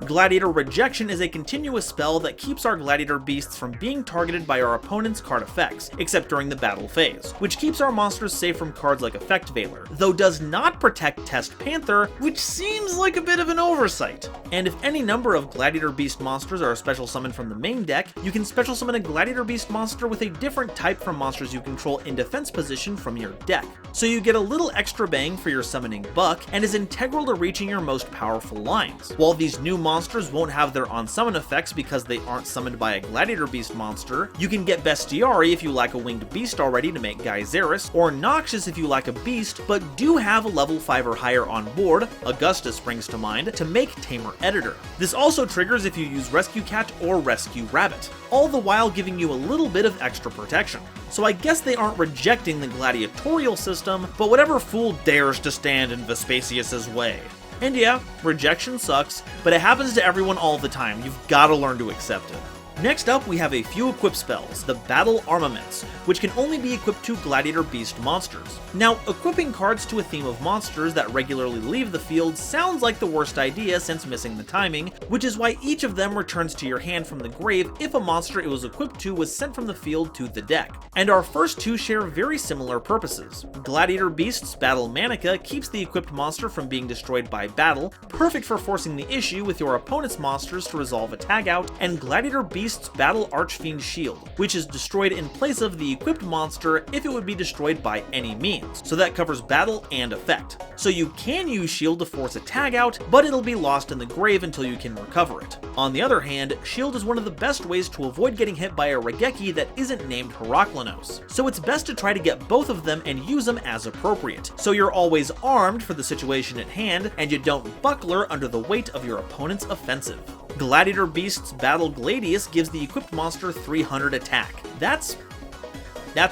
Gladiator Rejection is a continuous spell that keeps our Gladiator Beasts from being targeted by our opponent's card effects, except during the battle phase, which keeps our monsters safe from cards like Effect Veiler, though does not protect Test Panther, which seems like a bit of an oversight. And if any number of Gladiator Beast monsters are special summoned from the main deck, you can special summon a Gladiator Beast monster with a different type from monsters you control in defense position from your deck. So you get a little extra bang for your summoning buck, and is integral to reaching your most powerful lines. While these new monsters won't have their on-summon effects because they aren't summoned by a Gladiator Beast monster, you can get Bestiari if you lack a winged beast already to make Geyseris, or Noxious if you lack a beast but do have a level 5 or higher on board, Augustus springs to mind, to make Tamer Editor. This also triggers if you use Rescue Cat or Rescue Rabbit, all the while giving you a little bit of extra protection. So I guess they aren't rejecting the gladiatorial system, but whatever fool dares to stand in Vespasius's way. And yeah, rejection sucks, but it happens to everyone all the time. You've gotta learn to accept it. Next up, we have a few equip spells, the Battle Armaments, which can only be equipped to Gladiator Beast monsters. Now, equipping cards to a theme of monsters that regularly leave the field sounds like the worst idea since missing the timing, which is why each of them returns to your hand from the grave if a monster it was equipped to was sent from the field to the deck. And our first two share very similar purposes. Gladiator Beast's Battle Manica keeps the equipped monster from being destroyed by battle, perfect for forcing the issue with your opponent's monsters to resolve a tag out, and Gladiator Beast's Battle Archfiend Shield, which is destroyed in place of the equipped monster if it would be destroyed by any means, so that covers battle and effect. So you can use Shield to force a tag out, but it'll be lost in the grave until you can recover it. On the other hand, Shield is one of the best ways to avoid getting hit by a Regeki that isn't named Heraklinos, so it's best to try to get both of them and use them as appropriate, so you're always armed for the situation at hand, and you don't buckler under the weight of your opponent's offensive. Gladiator Beast's Battle Gladius gives the equipped monster 300 attack. That's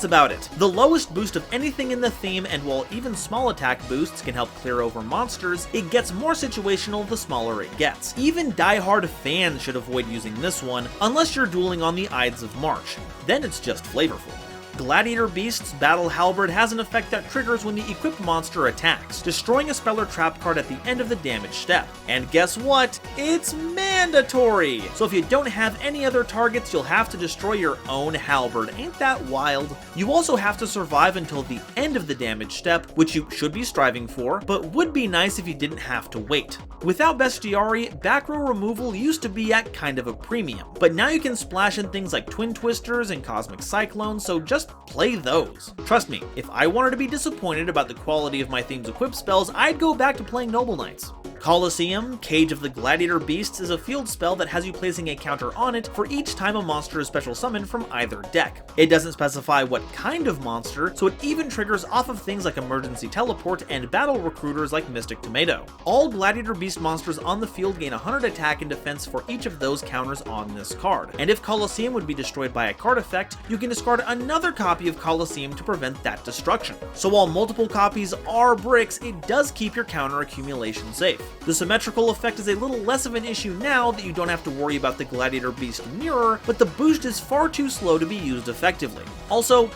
about it. The lowest boost of anything in the theme, and while even small attack boosts can help clear over monsters, it gets more situational the smaller it gets. Even die-hard fans should avoid using this one, unless you're dueling on the Ides of March. Then it's just flavorful. Gladiator Beast's Battle Halberd has an effect that triggers when the equipped monster attacks, destroying a spell or trap card at the end of the damage step. And guess what? It's mandatory! So if you don't have any other targets, you'll have to destroy your own halberd. Ain't that wild? You also have to survive until the end of the damage step, which you should be striving for, but would be nice if you didn't have to wait. Without Bestiari, back row removal used to be at kind of a premium, but now you can splash in things like Twin Twisters and Cosmic Cyclones, so just play those. Trust me, if I wanted to be disappointed about the quality of my theme's equip spells, I'd go back to playing Noble Knights. Colosseum, Cage of the Gladiator Beasts is a field spell that has you placing a counter on it for each time a monster is special summoned from either deck. It doesn't specify what kind of monster, so it even triggers off of things like Emergency Teleport and battle recruiters like Mystic Tomato. All Gladiator Beast monsters on the field gain 100 attack and defense for each of those counters on this card, and if Colosseum would be destroyed by a card effect, you can discard another copy of Colosseum to prevent that destruction. So while multiple copies are bricks, it does keep your counter accumulation safe. The symmetrical effect is a little less of an issue now that you don't have to worry about the Gladiator Beast mirror, but the boost is far too slow to be used effectively. Also,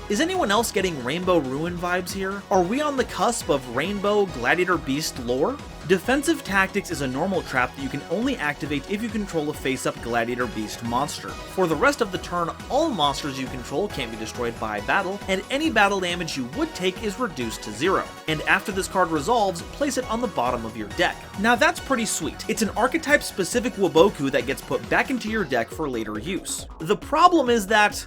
is anyone else getting Rainbow Ruin vibes here? Are we on the cusp of Rainbow Gladiator Beast lore? Defensive Tactics is a normal trap that you can only activate if you control a face-up Gladiator Beast monster. For the rest of the turn, all monsters you control can't be destroyed by battle, and any battle damage you would take is reduced to 0. And after this card resolves, place it on the bottom of your deck. Now that's pretty sweet. It's an archetype-specific Waboku that gets put back into your deck for later use. The problem is that,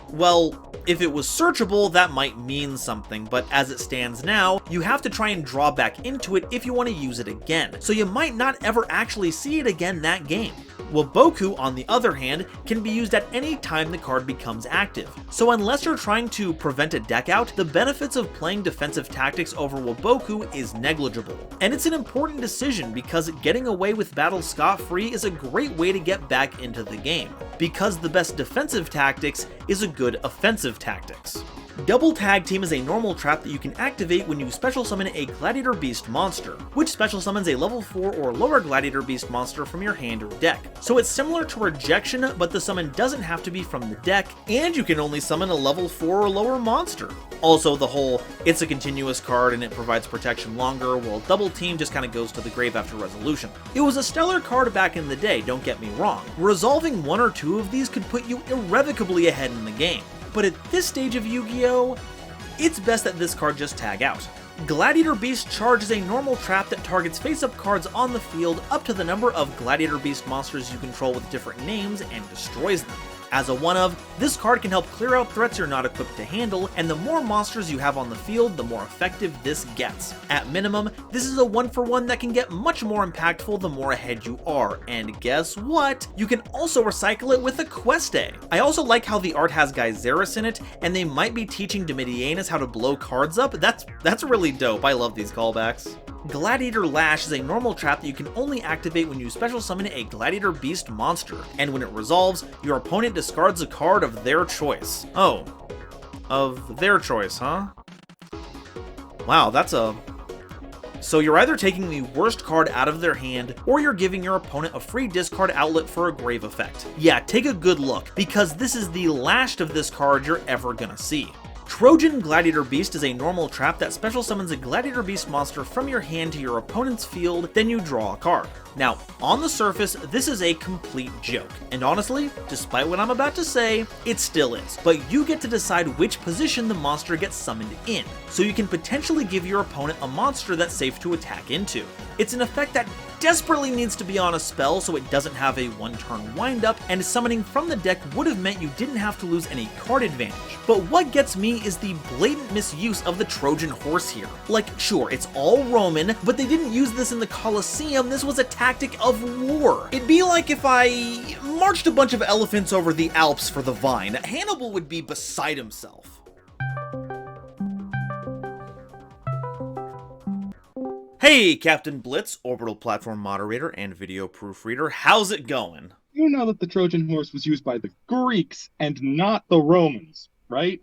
well, if it was searchable, that might mean something, but as it stands now, you have to try and draw back into it if you want to use it again, so you might not ever actually see it again that game. Waboku, on the other hand, can be used at any time the card becomes active, so unless you're trying to prevent a deck out, the benefits of playing Defensive Tactics over Waboku is negligible. And it's an important decision because getting away with battle scot-free is a great way to get back into the game, because the best defensive tactics is a good offensive tactics. Double Tag Team is a normal trap that you can activate when you special summon a Gladiator Beast monster, which special summons a level 4 or lower Gladiator Beast monster from your hand or deck. So it's similar to Rejection, but the summon doesn't have to be from the deck, and you can only summon a level 4 or lower monster. Also, the whole, it's a continuous card and it provides protection longer, while Double Team just kinda goes to the grave after resolution. It was a stellar card back in the day, don't get me wrong. Resolving one or two of these could put you irrevocably ahead in the game. But at this stage of Yu-Gi-Oh!, it's best that this card just tag out. Gladiator Beast Charge is a normal trap that targets face-up cards on the field up to the number of Gladiator Beast monsters you control with different names and destroys them. As a one-of, this card can help clear out threats you're not equipped to handle, and the more monsters you have on the field, the more effective this gets. At minimum, this is a 1-for-1 that can get much more impactful the more ahead you are, and guess what? You can also recycle it with a Quest A. I also like how the art has Gyzeris in it, and they might be teaching Domitianus how to blow cards up. That's really dope. I love these callbacks. Gladiator Lash is a normal trap that you can only activate when you special summon a Gladiator Beast monster, and when it resolves, your opponent discards a card of their choice. Oh, of their choice, huh? Wow, that's a... So you're either taking the worst card out of their hand, or you're giving your opponent a free discard outlet for a grave effect. Yeah, take a good look, because this is the last of this card you're ever gonna see. Trojan Gladiator Beast is a normal trap that special summons a Gladiator Beast monster from your hand to your opponent's field, then you draw a card. Now, on the surface, this is a complete joke, and honestly, despite what I'm about to say, it still is, but you get to decide which position the monster gets summoned in, so you can potentially give your opponent a monster that's safe to attack into. It's an effect that desperately needs to be on a spell so it doesn't have a one-turn wind-up, and summoning from the deck would have meant you didn't have to lose any card advantage. But what gets me is the blatant misuse of the Trojan horse here. Like, sure, it's all Roman, but they didn't use this in the Colosseum. This was a tactic of war. It'd be like if I marched a bunch of elephants over the Alps for the vine. Hannibal would be beside himself. Hey, Captain Blitz, orbital platform moderator and video proofreader, how's it going? You know that the Trojan horse was used by the Greeks and not the Romans, right?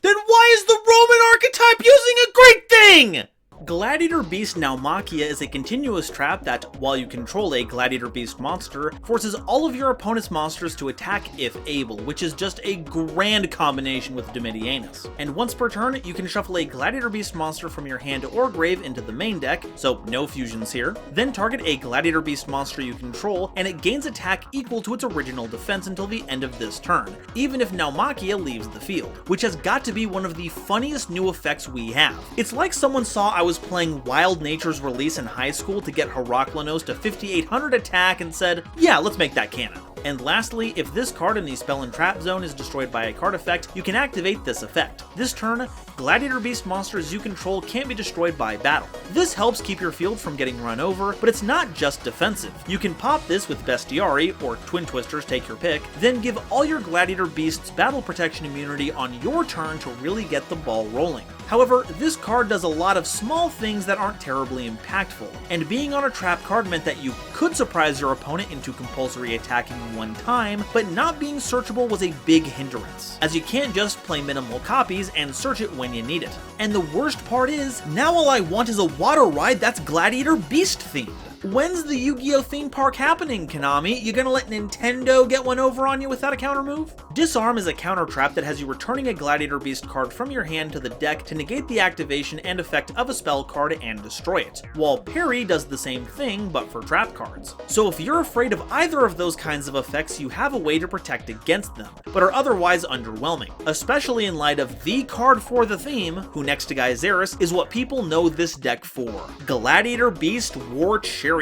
Then why is the Roman archetype using a Greek thing? Gladiator Beast Naumachia is a continuous trap that, while you control a Gladiator Beast monster, forces all of your opponent's monsters to attack if able, which is just a grand combination with Domitianus. And once per turn, you can shuffle a Gladiator Beast monster from your hand or grave into the main deck, so no fusions here, then target a Gladiator Beast monster you control, and it gains attack equal to its original defense until the end of this turn, even if Naumachia leaves the field, which has got to be one of the funniest new effects we have. It's like someone saw I was playing Wild Nature's Release in high school to get Heraclinos to 5800 attack and said, yeah, let's make that canon. And lastly, if this card in the spell and trap zone is destroyed by a card effect, you can activate this effect. This turn, Gladiator Beast monsters you control can't be destroyed by battle. This helps keep your field from getting run over, but it's not just defensive. You can pop this with Bestiari, or Twin Twisters, take your pick, then give all your Gladiator Beasts battle protection immunity on your turn to really get the ball rolling. However, this card does a lot of small things that aren't terribly impactful, and being on a trap card meant that you could surprise your opponent into compulsory attacking one time, but not being searchable was a big hindrance, as you can't just play minimal copies and search it when you need it. And the worst part is, now all I want is a water ride that's Gladiator Beast themed. When's the Yu-Gi-Oh theme park happening, Konami? You gonna let Nintendo get one over on you without a counter move? Disarm is a counter trap that has you returning a Gladiator Beast card from your hand to the deck to negate the activation and effect of a spell card and destroy it, while Parry does the same thing but for trap cards. So if you're afraid of either of those kinds of effects, you have a way to protect against them, but are otherwise underwhelming, especially in light of the card for the theme, who next to Geyseris is what people know this deck for, Gladiator Beast War Chariot.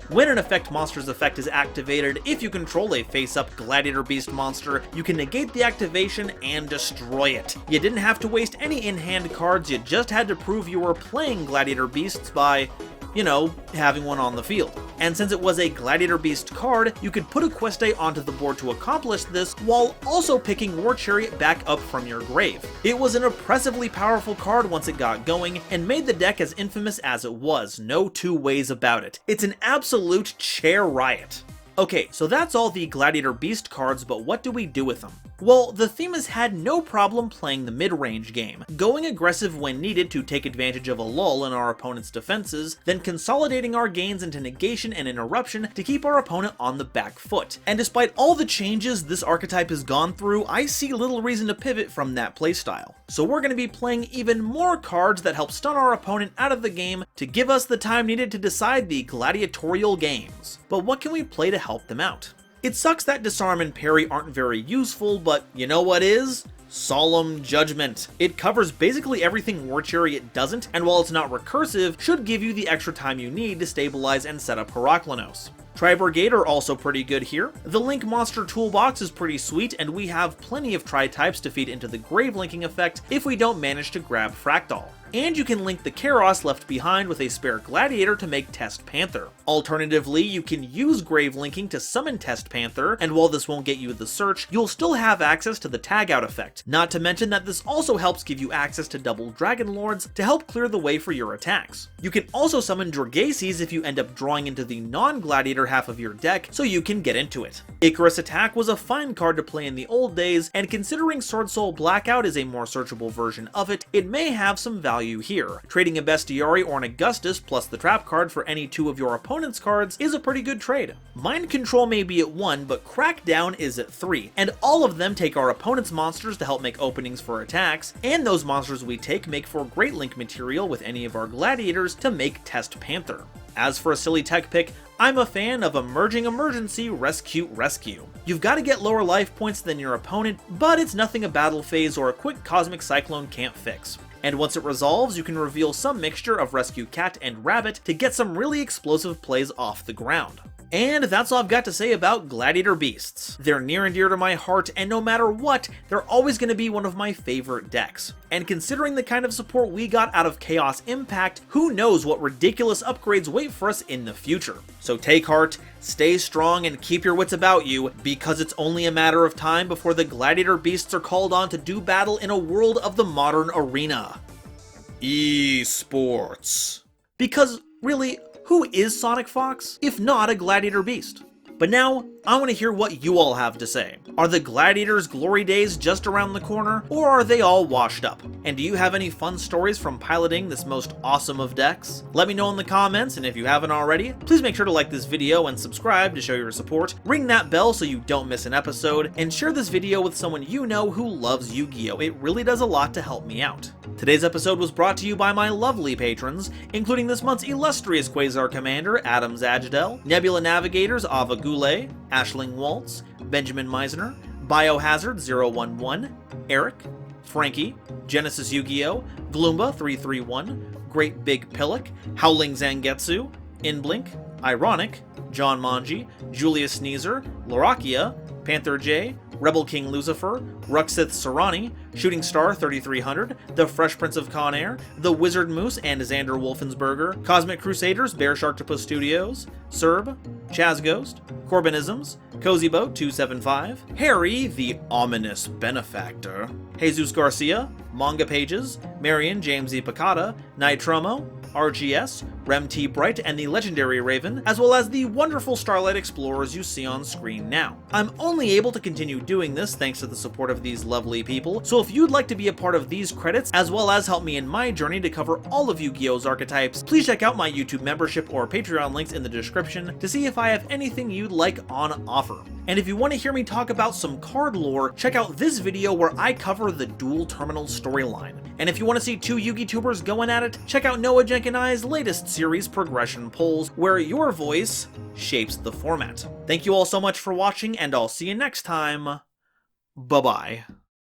When an effect monster's effect is activated, if you control a face-up Gladiator Beast monster, you can negate the activation and destroy it. You didn't have to waste any in-hand cards, you just had to prove you were playing Gladiator Beasts by, you know, having one on the field. And since it was a Gladiator Beast card, you could put a Queste onto the board to accomplish this, while also picking War Chariot back up from your grave. It was an oppressively powerful card once it got going, and made the deck as infamous as it was, no two ways about it. It's an absolute chair riot. Okay, so that's all the Gladiator Beast cards, but what do we do with them? Well, the theme has had no problem playing the mid-range game, going aggressive when needed to take advantage of a lull in our opponent's defenses, then consolidating our gains into negation and interruption to keep our opponent on the back foot. And despite all the changes this archetype has gone through, I see little reason to pivot from that playstyle. So we're going to be playing even more cards that help stun our opponent out of the game to give us the time needed to decide the gladiatorial games. But what can we play to help them out? It sucks that Disarm and Parry aren't very useful, but you know what is? Solemn Judgment. It covers basically everything War Chariot doesn't, and while it's not recursive, should give you the extra time you need to stabilize and set up Heraklinos. Tri-Brigade are also pretty good here. The Link Monster Toolbox is pretty sweet, and we have plenty of Tri-types to feed into the Grave Linking effect if we don't manage to grab Fractal. And you can link the Karos left behind with a spare Gladiator to make Test Panther. Alternatively, you can use Grave Linking to summon Test Panther, and while this won't get you the search, you'll still have access to the Tag Out effect. Not to mention that this also helps give you access to double Dragon Lords to help clear the way for your attacks. You can also summon Dragaces if you end up drawing into the non-Gladiator half of your deck, so you can get into it. Icarus Attack was a fine card to play in the old days, and considering Sword Soul Blackout is a more searchable version of it, it may have some value here. Trading a Bestiari or an Augustus plus the trap card for any two of your opponent's cards is a pretty good trade. Mind Control may be at 1, but Crackdown is at 3, and all of them take our opponent's monsters to help make openings for attacks, and those monsters we take make for great link material with any of our gladiators to make Test Panther. As for a silly tech pick, I'm a fan of Emerging Emergency Rescue. You've got to get lower life points than your opponent, but it's nothing a battle phase or a quick Cosmic Cyclone can't fix. And once it resolves, you can reveal some mixture of Rescue Cat and Rabbit to get some really explosive plays off the ground. And that's all I've got to say about Gladiator Beasts. They're near and dear to my heart, and no matter what, they're always going to be one of my favorite decks. And considering the kind of support we got out of Chaos Impact, who knows what ridiculous upgrades wait for us in the future. So take heart, stay strong, and keep your wits about you, because it's only a matter of time before the Gladiator Beasts are called on to do battle in a world of the modern arena. Esports. Because, really, who is Sonic Fox, if not a Gladiator Beast? But now, I want to hear what you all have to say. Are the Gladiators' glory days just around the corner, or are they all washed up? And do you have any fun stories from piloting this most awesome of decks? Let me know in the comments, and if you haven't already, please make sure to like this video and subscribe to show your support, ring that bell so you don't miss an episode, and share this video with someone you know who loves Yu-Gi-Oh! It really does a lot to help me out. Today's episode was brought to you by my lovely patrons, including this month's illustrious Quasar Commander, Adam Zajdel, Nebula Navigators, Ava Goulet, Ashling Waltz, Benjamin Meisner, Biohazard 011, Eric, Frankie, Genesis Yu-Gi-Oh!, Gloomba 331, Great Big Pillock, Howling Zangetsu, Inblink, Ironic, John Manji, Julius Sneezer, Lorakia, Panther J, Rebel King Lucifer, Ruxith Serrani, Shooting Star 3300, The Fresh Prince of Conair, The Wizard Moose and Xander Wolfensberger, Cosmic Crusaders, Bear Sharktopus Studios, Serb, Chaz Ghost, Corbinisms, Cozy Boat 275, Harry the Ominous Benefactor, Jesus Garcia, Manga Pages, Marion James E. Picata, Nitromo, RGS, Rem T. Bright, and the legendary Raven, as well as the wonderful Starlight Explorers you see on screen now. I'm only able to continue doing this thanks to the support of these lovely people, so if you'd like to be a part of these credits, as well as help me in my journey to cover all of Yu-Gi-Oh's archetypes, please check out my YouTube membership or Patreon links in the description to see if I have anything you'd like on offer. And if you want to hear me talk about some card lore, check out this video where I cover the Dual Terminal storyline. And if you want to see two Yugi tubers going at it, check out Noah Jenk and I's latest series, Progression Polls, where your voice shapes the format. Thank you all so much for watching, and I'll see you next time. Bye-bye.